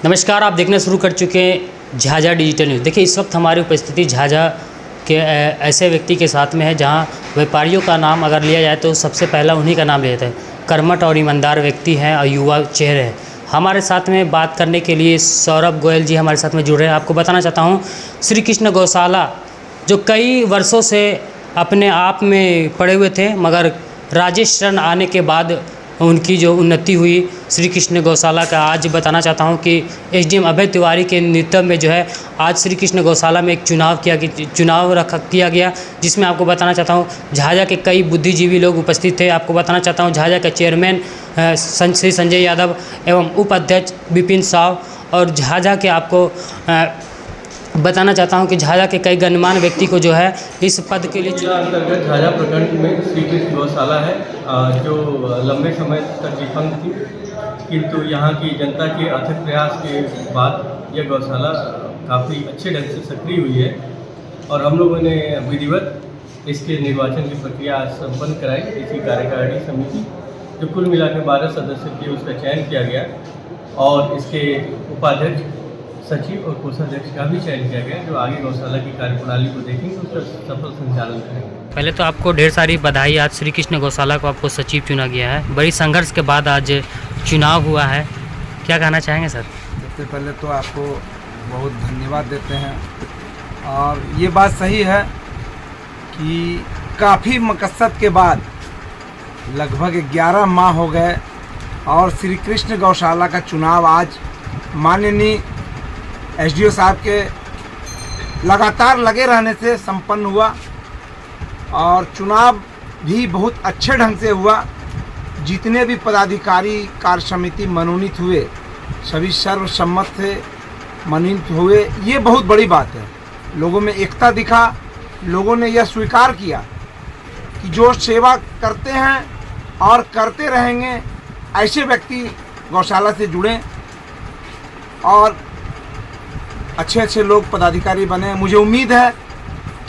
नमस्कार, आप देखना शुरू कर चुके हैं झाझा डिजिटल न्यूज़। देखिए, इस वक्त हमारी उपस्थिति झाझा के ऐसे व्यक्ति के साथ में है जहां व्यापारियों का नाम अगर लिया जाए तो सबसे पहला उन्हीं का नाम लिया जाता है। कर्मठ और ईमानदार व्यक्ति हैं और युवा चेहरे हैं। हमारे साथ में बात करने के लिए सौरभ गोयल जी हमारे साथ में जुड़ रहे हैं। आपको बताना चाहता हूँ, श्री कृष्ण गौशाला जो कई वर्षों से अपने आप में पड़े हुए थे, मगर राजेश शरण आने के बाद उनकी जो उन्नति हुई श्री कृष्ण गौशाला का, आज बताना चाहता हूं कि एसडीएम अभय तिवारी के नेतृत्व में जो है आज श्री कृष्ण गौशाला में एक चुनाव किया गया, जिसमें आपको बताना चाहता हूं झाझा के कई बुद्धिजीवी लोग उपस्थित थे। आपको बताना चाहता हूं झाझा के चेयरमैन श्री संजय यादव एवं उपाध्यक्ष विपिन साव और झाझा के आपको बताना चाहता हूं कि झाझा के कई गणमान्य व्यक्ति को जो है इस पद के लिए अंतर्गत झाझा प्रखंड में श्री कृष्ण गौशाला है, जो लंबे समय तक विफल थी, किंतु यहाँ की जनता के अथक प्रयास के बाद यह गौशाला काफ़ी अच्छे ढंग से सक्रिय हुई है और हम लोगों ने विधिवत इसके निर्वाचन की प्रक्रिया संपन्न कराई। इसी कार्यकारिणी समिति जो कुल मिलाकर 12 सदस्य की, उसका चयन किया गया और इसके उपाध्यक्ष, सचिव और कोषाध्यक्ष का भी चयन किया गया, जो आगे गौशाला की कार्यप्रणाली को देखेंगे, उसका सफल संचालन करेंगे। पहले तो आपको ढेर सारी बधाई। आज श्री कृष्ण गौशाला को आपको सचिव चुना गया है। बड़ी संघर्ष के बाद आज चुनाव हुआ है, क्या कहना चाहेंगे सर? सबसे पहले तो आपको बहुत धन्यवाद देते हैं और ये बात सही है कि काफ़ी मकसद के बाद लगभग 11 माह हो गए और श्री कृष्ण गौशाला का चुनाव आज माननीय एसडीओ साहब के लगातार लगे रहने से संपन्न हुआ और चुनाव भी बहुत अच्छे ढंग से हुआ। जितने भी पदाधिकारी कार्य समिति मनोनीत हुए सभी सर्वसम्मत से मनोनीत हुए। ये बहुत बड़ी बात है। लोगों में एकता दिखा, लोगों ने यह स्वीकार किया कि जो सेवा करते हैं और करते रहेंगे ऐसे व्यक्ति गौशाला से जुड़ें और अच्छे अच्छे लोग पदाधिकारी बने। मुझे उम्मीद है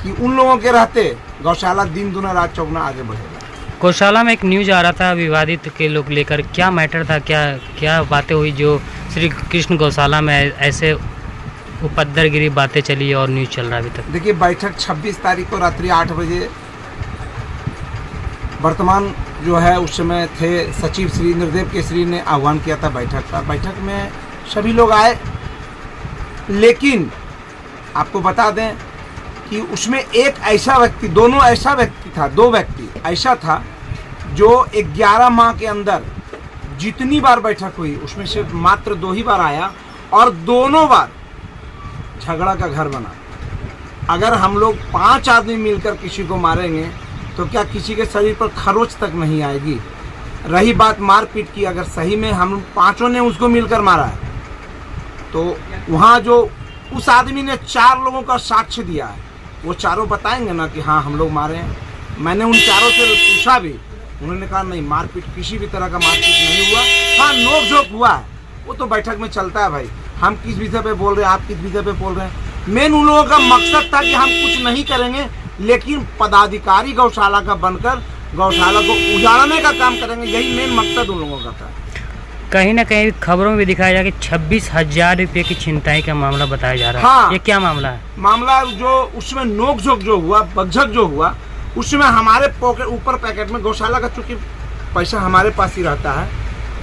कि उन लोगों के रहते गौशाला दिन दुना रात चौगुना आगे बढ़ेगा। गौशाला में एक न्यूज़ आ रहा था विवादित के लोग लेकर, क्या मैटर था, क्या बातें हुई जो श्री कृष्ण गौशाला में ऐसे उपद्रवगिरी बातें चली और न्यूज़ चल रहा है अभी तक? देखिए, बैठक 26 तारीख को रात्रि 8 बजे वर्तमान जो है उस समय थे सचिव श्री निर्देव केसरी ने आह्वान किया था बैठक का। बैठक में सभी लोग आए, लेकिन आपको बता दें कि उसमें एक ऐसा व्यक्ति, दो व्यक्ति ऐसा था जो 11 माह के अंदर जितनी बार बैठक हुई उसमें से मात्र 2 ही बार आया और दोनों बार झगड़ा का घर बना। अगर हम लोग 5 आदमी मिलकर किसी को मारेंगे तो क्या किसी के शरीर पर खरोच तक नहीं आएगी? रही बात मारपीट की, अगर सही में हम पांचों ने उसको मिलकर मारा है तो वहाँ जो उस आदमी ने 4 लोगों का साक्ष्य दिया है, वो चारों बताएंगे ना कि हाँ हम लोग मारे हैं। मैंने उन चारों से पूछा भी, उन्होंने कहा नहीं, मारपीट किसी भी तरह का मारपीट नहीं हुआ। हाँ, नोक झोंक हुआ है, वो तो बैठक में चलता है भाई। हम किस विषय पे बोल रहे हैं, आप किस विषय पे बोल रहे हैं। मेन उन लोगों का मकसद था कि हम कुछ नहीं करेंगे, लेकिन पदाधिकारी गौशाला का बनकर गौशाला को उजाड़ने का काम करेंगे। यही मेन मकसद उन लोगों का था। कहीं ना कहीं खबरों में भी दिखाया जा कि 26,000 रुपये की छिनताई का मामला बताया जा रहा है। हाँ, ये क्या मामला है? मामला जो उसमें नोकझोंक जो हुआ, बकझक जो हुआ, उसमें हमारे पॉकेट ऊपर पैकेट में गौशाला का चूँकि पैसा हमारे पास ही रहता है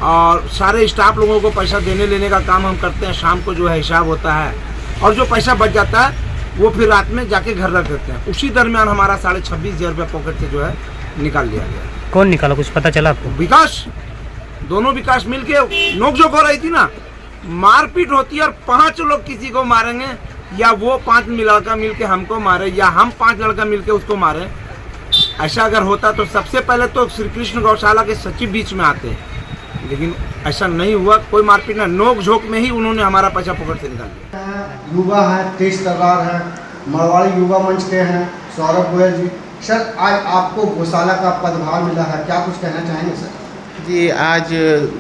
और सारे स्टाफ लोगों को पैसा देने लेने का काम हम करते हैं। शाम को जो है हिसाब होता है और जो पैसा बच जाता है वो फिर रात में जाके घर रख देते हैं। उसी दरमियान हमारा 26,500 रुपया पॉकेट से जो है निकाल लिया गया। कौन निकाला, कुछ पता चला आपको? विकास, दोनों विकास मिलके नोकझोंक हो रही थी ना, मारपीट होती है और 5 लोग किसी को मारेंगे या वो 5 लड़का मिलके हमको मारे या हम 5 लड़का मिलके उसको मारे। ऐसा अगर होता तो सबसे पहले तो श्री कृष्ण गौशाला के सचिव बीच में आते, लेकिन ऐसा नहीं हुआ। कोई मारपीट ना, नोक झोंक में ही उन्होंने हमारा पैसा पकड़ से निकाल दिया। युवा है, तेज तर्रार है, मरवाड़ी युवा मंच के हैं सौरभ गोयल जी। सर, आज आपको गौशाला का पदभार मिला है, क्या कुछ कहना चाहेंगे सर? जी, आज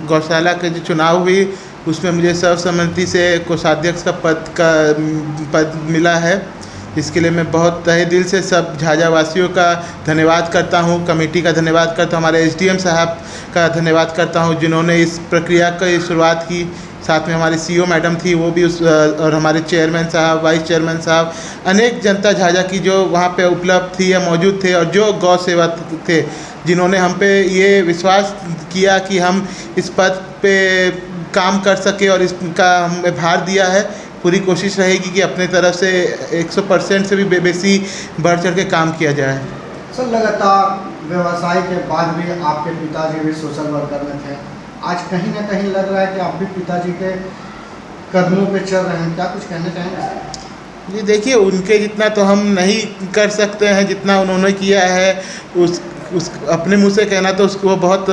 गौशाला के जो चुनाव हुई उसमें मुझे सर्वसम्मति से कोषाध्यक्ष का पद मिला है। इसके लिए मैं बहुत तहे दिल से सब झाझा वासियों का धन्यवाद करता हूँ, कमेटी का धन्यवाद करता हूँ, हमारे एसडीएम साहब का धन्यवाद करता हूँ जिन्होंने इस प्रक्रिया की शुरुआत की। साथ में हमारी सीईओ मैडम थी, वो भी उस और हमारे चेयरमैन साहब, वाइस चेयरमैन साहब, अनेक जनता झाझा की जो वहाँ पे उपलब्ध थी या मौजूद थे, और जो गौ सेवक थे जिन्होंने हम पे ये विश्वास किया कि हम इस पद पे काम कर सके और इसका हमें भार दिया है। पूरी कोशिश रहेगी कि अपने तरफ से 100% से भी बेसी बढ़ चढ़ के काम किया जाए। सर, लगातार व्यवसाय के बाद भी आपके पिताजी भी सोशल वर्कर में थे, आज कहीं ना कहीं लग रहा है कि आप भी पिताजी के कदमों पे चल रहे हैं, क्या कुछ कहना चाहेंगे? जी देखिए, उनके जितना तो हम नहीं कर सकते हैं जितना उन्होंने किया है। उस अपने मुंह से कहना तो उसको बहुत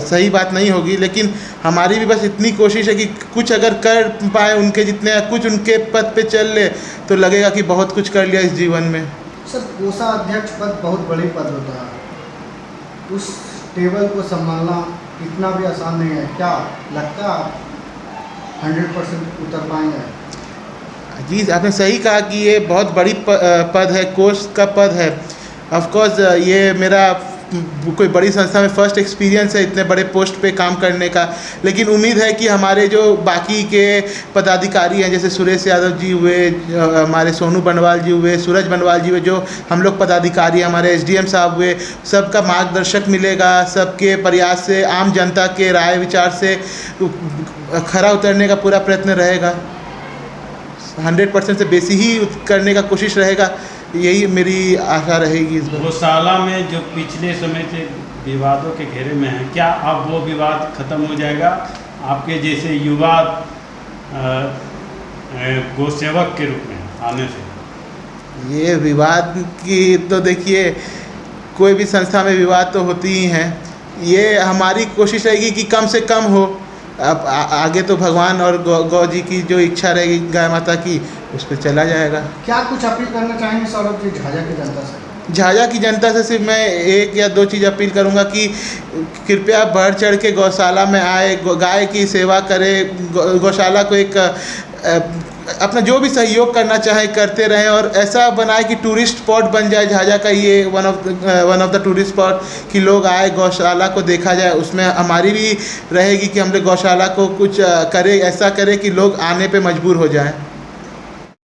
सही बात नहीं होगी, लेकिन हमारी भी बस इतनी कोशिश है कि कुछ अगर कर पाए उनके जितने, कुछ उनके पद पे चल ले तो लगेगा कि बहुत कुछ कर लिया इस जीवन में। सर, कोषाध्यक्ष पद बहुत बड़ी पद होता है, उस टेबल को संभालना इतना भी आसान नहीं है, क्या लगता है आप 100% उतर पाएंगे? जी, आपने सही कहा कि ये बहुत बड़ी पद है, कोष का पद है। ऑफ कोर्स ये मेरा कोई बड़ी संस्था में फर्स्ट एक्सपीरियंस है इतने बड़े पोस्ट पे काम करने का, लेकिन उम्मीद है कि हमारे जो बाकी के पदाधिकारी हैं, जैसे सुरेश यादव जी हुए, हमारे सोनू बनवाल जी हुए, सूरज बनवाल जी हुए, जो हम लोग पदाधिकारी, हमारे एसडीएम साहब हुए, सबका मार्गदर्शक मिलेगा, सबके प्रयास से, आम जनता के राय विचार से खरा उतरने का पूरा प्रयत्न रहेगा। 100% से बेसी ही करने का कोशिश रहेगा, यही मेरी आशा रहेगी इस बार। गौशाला में जो पिछले समय से विवादों के घेरे में है, क्या अब वो विवाद खत्म हो जाएगा आपके जैसे युवा गौसेवक के रूप में आने से? ये विवाद की तो देखिए, कोई भी संस्था में विवाद तो होती ही हैं। ये हमारी कोशिश रहेगी कि कम से कम हो। अब आगे तो भगवान और गौ जी की जो इच्छा रहेगी, गाय माता की, उस पर चला जाएगा। क्या कुछ अपील करना चाहेंगे सौरभ जी झाझा की जनता से? झाझा की जनता से सिर्फ मैं एक या दो चीज़ अपील करूंगा कि कृपया बढ़ चढ़ के गौशाला में आए, गाय की सेवा करें, गौशाला को एक अपना जो भी सहयोग करना चाहे करते रहें, और ऐसा बनाए कि टूरिस्ट स्पॉट बन जाए झाझा का, ये one of the tourist spot, कि लोग आए, गौशाला को देखा जाए। उसमें हमारी भी रहेगी कि हम लोग गौशाला को कुछ करें, ऐसा करें कि लोग आने पे मजबूर हो जाएं।